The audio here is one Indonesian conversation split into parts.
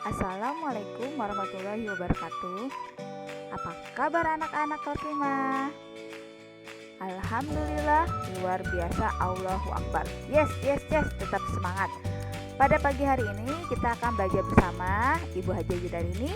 Assalamualaikum warahmatullahi wabarakatuh. Apa kabar anak-anak kelas 5? Alhamdulillah, luar biasa, Allahu Akbar. Yes, tetap semangat. Pada pagi hari ini kita akan belajar bersama Ibu Haja Judarini,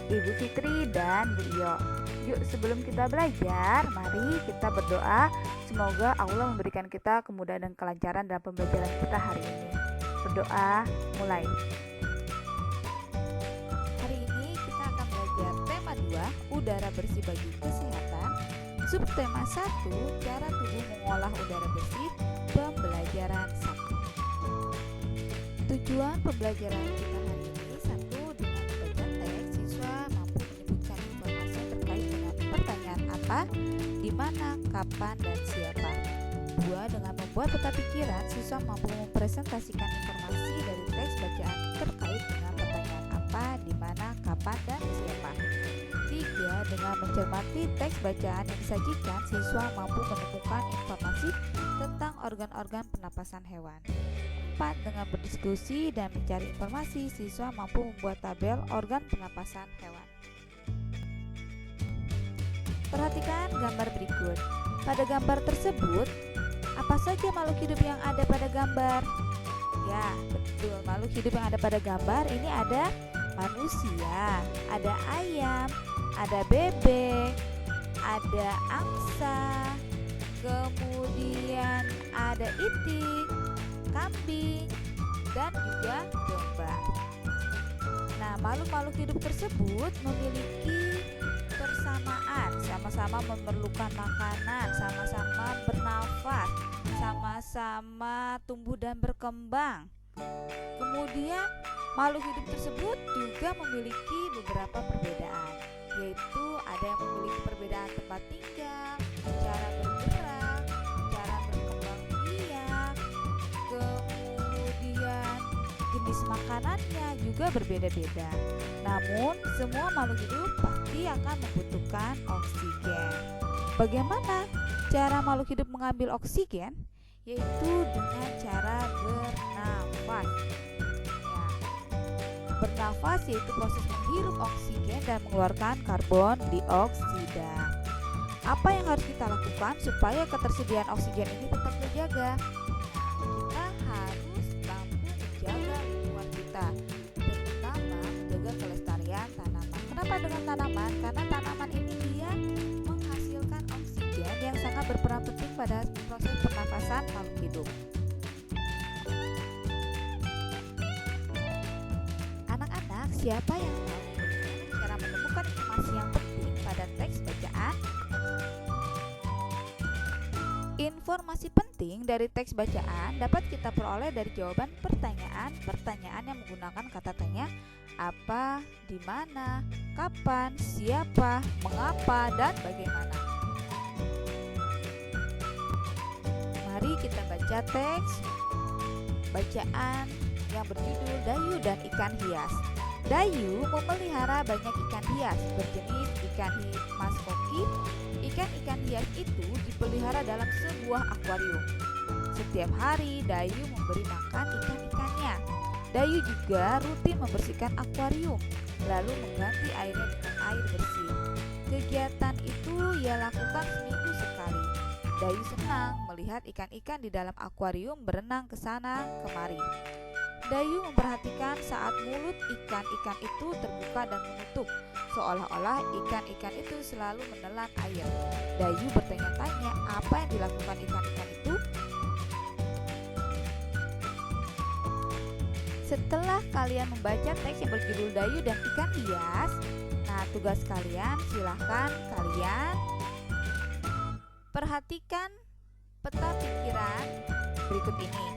Ibu Fitri, dan Bu Iyo. Yuk, sebelum kita belajar, mari kita berdoa. Semoga Allah memberikan kita kemudahan dan kelancaran dalam pembelajaran kita hari ini. Berdoa, mulai. Hari ini kita akan belajar tema 2, udara bersih bagi kesehatan. Subtema 1, cara tubuh mengolah udara bersih. Pembelajaran 1. Tujuan pembelajaran kita hari ini: 1. Dengan membaca teks, siswa mampu menyebutkan informasi terkait dengan pertanyaan apa, di mana, kapan, dan siapa. 2. Dengan membuat peta pikiran, siswa mampu mempresentasikan informasi dari teks bacaan terkait dengan pertanyaan apa, di mana, kapan, dan siapa. 3. Dengan mencermati teks bacaan yang disajikan, siswa mampu menemukan informasi tentang organ-organ pernapasan hewan. 4. Dengan berdiskusi dan mencari informasi, siswa mampu membuat tabel organ pernapasan hewan. Perhatikan gambar berikut. Pada gambar tersebut, apa saja makhluk hidup yang ada pada gambar? Ya, betul. Makhluk hidup yang ada pada gambar ini ada manusia, ada ayam, ada bebek, ada angsa, kemudian ada itik, kambing, dan juga domba. Nah, makhluk-makhluk hidup tersebut memiliki persamaan, sama-sama memerlukan makanan, sama-sama bernafas, sama-sama tumbuh dan berkembang. Kemudian makhluk hidup tersebut juga memiliki beberapa perbedaan, yaitu ada yang memiliki perbedaan tempat tinggal, cara bergerak, cara berkembang biak, kemudian jenis makanannya juga berbeda-beda. Namun, semua makhluk hidup pasti akan membutuhkan oksigen. Bagaimana cara makhluk hidup mengambil oksigen? Yaitu dengan cara bernafas. Bernafas yaitu proses menghirup oksigen dan mengeluarkan karbon dioksida. Apa yang harus kita lakukan supaya ketersediaan oksigen ini tetap terjaga? Kita harus mampu menjaga lingkungan kita, terutama menjaga kelestarian tanaman. Kenapa dengan tanaman? Karena tanaman ini dia menghasilkan oksigen yang sangat berperan penting pada proses pernafasan makhluk hidup. Anak-anak, siapa yang tahu cara menemukan informasi yang penting pada teks bacaan? Informasi penting dari teks bacaan dapat kita peroleh dari jawaban pertanyaan yang menggunakan kata tanya apa, di mana, kapan, siapa, mengapa, dan bagaimana. Mari kita baca teks bacaan yang berjudul Dayu dan Ikan Hias. Dayu memelihara banyak ikan hias berjenis ikan mas koki. Ikan-ikan hias itu dipelihara dalam sebuah akuarium. Setiap hari Dayu memberi makan ikan-ikannya. Dayu juga rutin membersihkan akuarium, lalu mengganti airnya dengan air bersih. Kegiatan itu ia lakukan seminggu sekali. Dayu senang melihat ikan-ikan di dalam akuarium berenang ke sana kemari. Dayu memperhatikan saat mulut ikan-ikan itu terbuka dan menutup, seolah-olah ikan-ikan itu selalu menelan air. Dayu bertanya-tanya apa yang dilakukan ikan-ikan itu. Setelah kalian membaca teks yang berjudul Dayu dan Ikan Hias, nah tugas kalian silahkan kalian perhatikan peta pikiran berikut ini.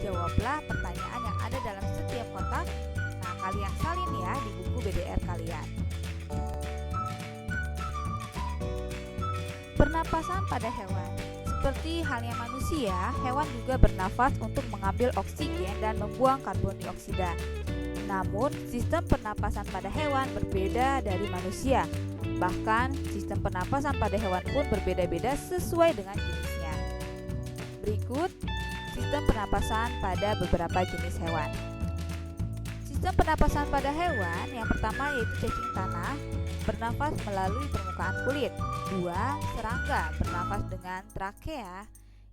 Jawablah pertanyaan yang ada dalam setiap kotak. Nah, kalian salin ya di buku BDR kalian. Pernapasan pada hewan. Seperti halnya manusia, hewan juga bernafas untuk mengambil oksigen dan membuang karbon dioksida. Namun, sistem pernapasan pada hewan berbeda dari manusia. Bahkan, sistem pernapasan pada hewan pun berbeda-beda sesuai dengan jenisnya. Berikut sistem pernapasan pada beberapa jenis hewan. Sistem pernapasan pada hewan yang pertama yaitu cacing tanah bernafas melalui permukaan kulit. 2. Serangga bernafas dengan trakea.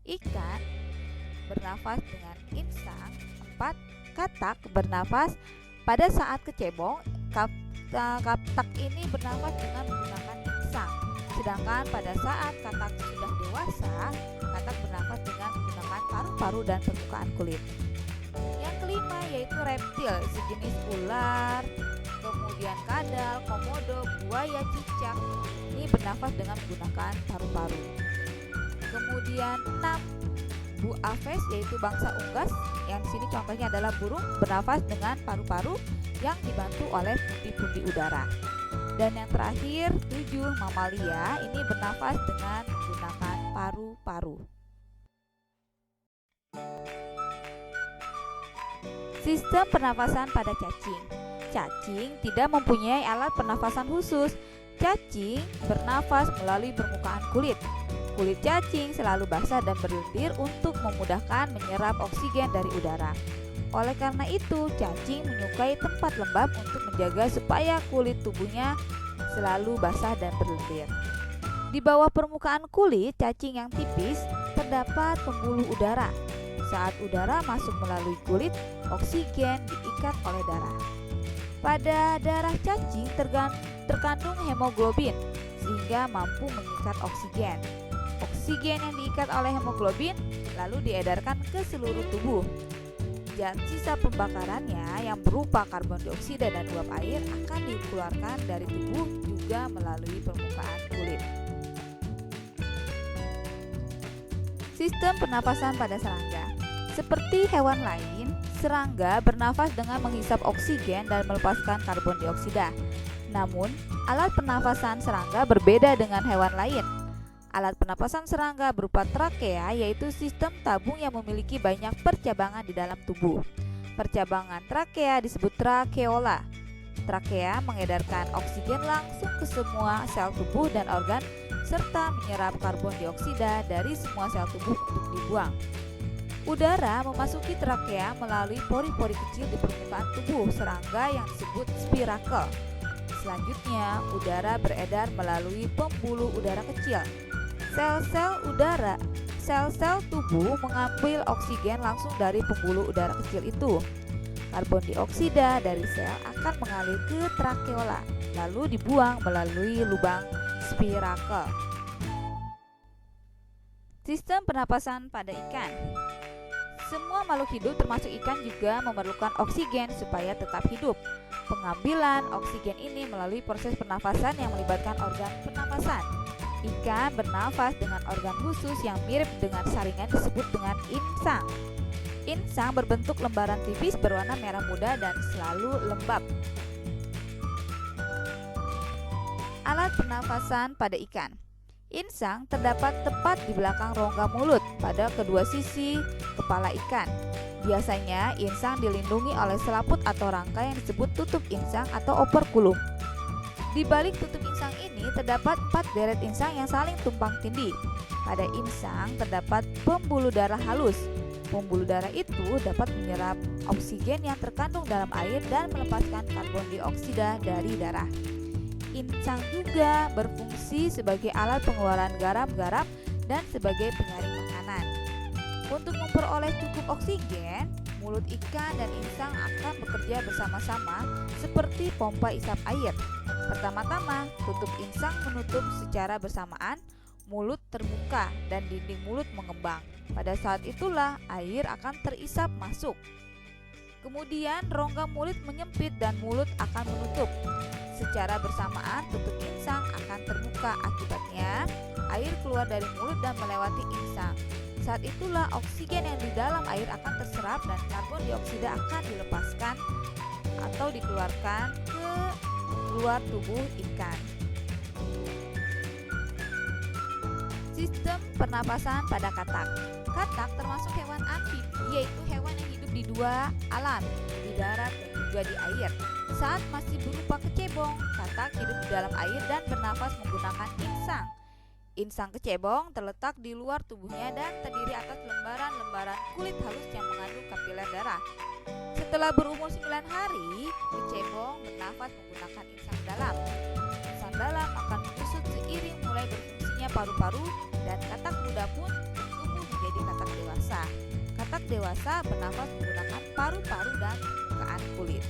Ikan bernafas dengan insang. 4. Katak bernafas pada saat kecebong. Katak ini bernafas dengan menggunakan insang. Sedangkan pada saat katak sudah dewasa, katak bernafas dengan menggunakan paru-paru dan permukaan kulit. Yang kelima yaitu reptil sejenis ular, kemudian kadal, komodo, buaya, cicak. Ini bernafas dengan menggunakan paru-paru. Kemudian 6. Buaves yaitu bangsa unggas, yang di sini contohnya adalah burung bernafas dengan paru-paru yang dibantu oleh pundi-pundi udara. Dan yang terakhir 7. Mamalia, ini bernafas dengan menggunakan paru-paru. Sistem pernafasan pada cacing. Cacing tidak mempunyai alat pernafasan khusus. Cacing bernafas melalui permukaan kulit. Kulit cacing selalu basah dan berlendir untuk memudahkan menyerap oksigen dari udara. Oleh karena itu, cacing menyukai tempat lembab untuk menjaga supaya kulit tubuhnya selalu basah dan berlendir. Di bawah permukaan kulit cacing yang tipis terdapat pembuluh udara. Saat udara masuk melalui kulit, oksigen diikat oleh darah. Pada darah cacing terkandung hemoglobin sehingga mampu mengikat oksigen. Oksigen yang diikat oleh hemoglobin lalu diedarkan ke seluruh tubuh. Dan sisa pembakarannya yang berupa karbon dioksida dan uap air akan dikeluarkan dari tubuh juga melalui permukaan kulit. Sistem pernafasan pada serangga. Seperti hewan lain, serangga bernafas dengan menghisap oksigen dan melepaskan karbon dioksida. Namun, alat pernafasan serangga berbeda dengan hewan lain. Alat pernapasan serangga berupa trakea, yaitu sistem tabung yang memiliki banyak percabangan di dalam tubuh. Percabangan trakea disebut trakeola. Trakea mengedarkan oksigen langsung ke semua sel tubuh dan organ, serta menyerap karbon dioksida dari semua sel tubuh untuk dibuang. Udara memasuki trakea melalui pori-pori kecil di permukaan tubuh serangga yang disebut spirakel. Selanjutnya, udara beredar melalui pembuluh udara kecil. Sel-sel tubuh mengambil oksigen langsung dari pembuluh udara kecil itu. Karbon dioksida dari sel akan mengalir ke trakeola, lalu dibuang melalui lubang spirakel. Sistem pernapasan pada ikan. Semua makhluk hidup termasuk ikan juga memerlukan oksigen supaya tetap hidup. Pengambilan oksigen ini melalui proses pernafasan yang melibatkan organ pernafasan. Ikan bernafas dengan organ khusus yang mirip dengan saringan disebut dengan insang. Insang berbentuk lembaran tipis berwarna merah muda dan selalu lembab. Alat pernafasan pada ikan. Insang terdapat tepat di belakang rongga mulut pada kedua sisi kepala ikan. Biasanya insang dilindungi oleh selaput atau rangka yang disebut tutup insang atau operculum. Di balik tutup insang ini terdapat 4 deret insang yang saling tumpang tindih. Pada insang terdapat pembuluh darah halus. Pembuluh darah itu dapat menyerap oksigen yang terkandung dalam air dan melepaskan karbon dioksida dari darah. Insang juga berfungsi sebagai alat pengeluaran garam-garam dan sebagai penyaring makanan. Untuk memperoleh cukup oksigen, mulut ikan dan insang akan bekerja bersama-sama seperti pompa isap air. Pertama-tama, tutup insang menutup secara bersamaan, mulut terbuka dan dinding mulut mengembang. Pada saat itulah air akan terisap masuk. Kemudian rongga mulut menyempit dan mulut akan menutup. Secara bersamaan tutup insang akan terbuka, akibatnya air keluar dari mulut dan melewati insang. Saat itulah oksigen yang di dalam air akan terserap dan karbon dioksida akan dilepaskan atau dikeluarkan ke luar tubuh ikan. Sistem pernapasan pada katak. Katak termasuk hewan amfibi, yaitu hewan yang hidup di dua alam, di darat dan juga di air. Saat masih berupa kecebong, katak hidup di dalam air dan bernafas menggunakan insang. Insang kecebong terletak di luar tubuhnya dan terdiri atas lembaran-lembaran kulit halus yang mengandung kapiler darah. Setelah berumur 9 hari, kecebong bernafas menggunakan insang dalam. Insang dalam akan menyusut seiring mulai berfungsinya paru-paru dan katak muda pun tumbuh menjadi katak dewasa. Katak dewasa bernafas menggunakan paru-paru dan permukaan kulit.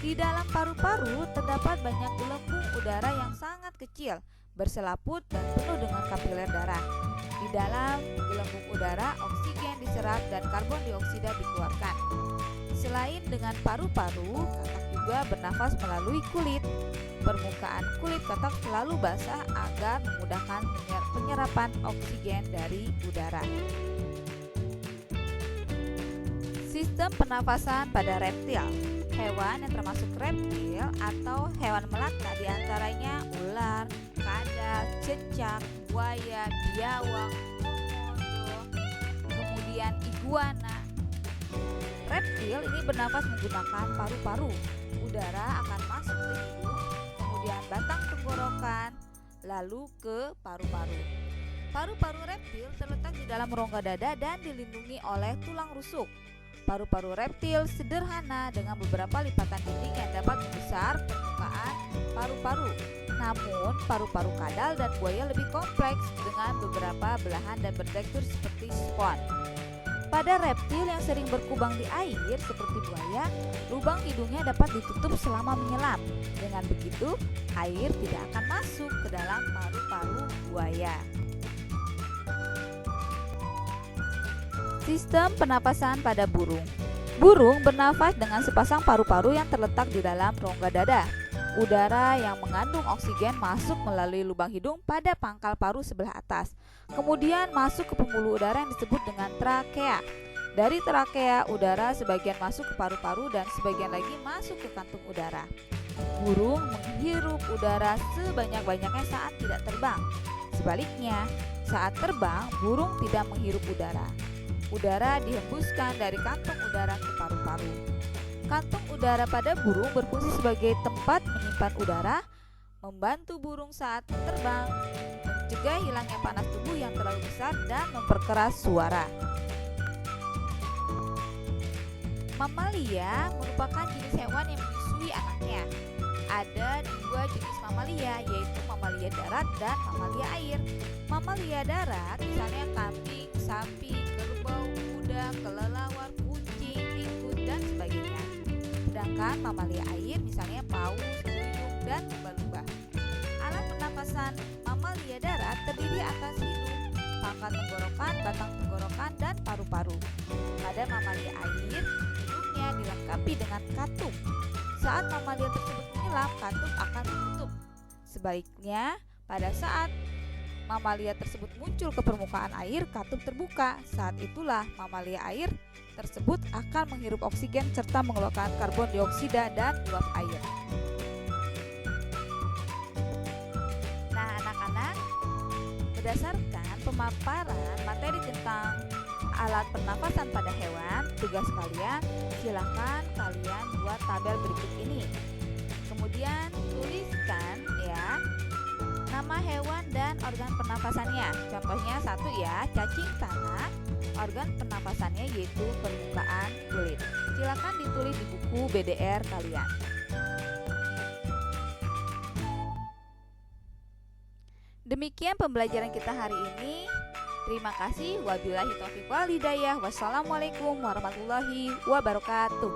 Di dalam paru-paru terdapat banyak gelembung udara yang sangat kecil, berselaput dan penuh dengan kapiler darah. Di dalam gelembung udara, oksigen diserap dan karbon dioksida dikeluarkan. Selain dengan paru-paru, katak juga bernafas melalui kulit. Permukaan kulit katak selalu basah agar memudahkan penyerapan oksigen dari udara. Sistem pernafasan pada reptil. Hewan yang termasuk reptil atau hewan melata diantaranya ular, kadal, cecak, buaya, biawak, komodo, kemudian iguana. Reptil ini bernafas menggunakan paru-paru. Udara akan masuk ke hidung, kemudian batang tenggorokan, lalu ke paru-paru. Paru-paru reptil terletak di dalam rongga dada dan dilindungi oleh tulang rusuk. Paru-paru reptil sederhana dengan beberapa lipatan dinding yang dapat membesar permukaan paru-paru. Namun, paru-paru kadal dan buaya lebih kompleks dengan beberapa belahan dan bertekstur seperti spons. Pada reptil yang sering berkubang di air seperti buaya, lubang hidungnya dapat ditutup selama menyelam. Dengan begitu, air tidak akan masuk ke dalam paru-paru buaya. Sistem pernapasan pada burung. Burung bernafas dengan sepasang paru-paru yang terletak di dalam rongga dada. Udara yang mengandung oksigen masuk melalui lubang hidung pada pangkal paru sebelah atas, kemudian masuk ke pembuluh udara yang disebut dengan trakea. Dari trakea, udara sebagian masuk ke paru-paru dan sebagian lagi masuk ke kantung udara. Burung menghirup udara sebanyak-banyaknya saat tidak terbang. Sebaliknya, saat terbang, burung tidak menghirup udara. Udara dihembuskan dari kantung udara ke paru-paru. Kantung udara pada burung berfungsi sebagai tempat menyimpan udara, membantu burung saat terbang, mencegah hilangnya panas tubuh yang terlalu besar, dan memperkeras suara. Mamalia merupakan jenis hewan yang menyusui anaknya. Ada dua jenis mamalia, yaitu mamalia darat dan mamalia air. Mamalia darat misalnya kambing, sapi, kerbau, kuda, kelelawar, kucing, tikus, dan sebagainya. Sedangkan mamalia air misalnya paus, duyung, dan lumba-lumba. Alat pernapasan mamalia darat terdiri atas hidung, pangkal tenggorokan, batang tenggorokan, dan paru-paru. Pada mamalia air, hidungnya dilengkapi dengan katup. Saat mamalia tersebut menyelam, katup akan ditutup. Sebaliknya, pada saat mamalia tersebut muncul ke permukaan air, katup terbuka. Saat itulah mamalia air tersebut akan menghirup oksigen serta mengeluarkan karbon dioksida dan uap air. Nah, anak-anak, berdasarkan pemaparan materi tentang alat pernafasan pada hewan, tugas kalian silakan kalian buat tabel berikut ini. Kemudian tuliskan ya nama hewan dan organ pernafasannya. Contohnya satu ya, cacing tanah. Organ pernafasannya yaitu permukaan kulit. Silakan ditulis di buku BDR kalian. Demikian pembelajaran kita hari ini. Terima kasih. Wabillahi taufiq wal hidayah. Wassalamualaikum warahmatullahi wabarakatuh.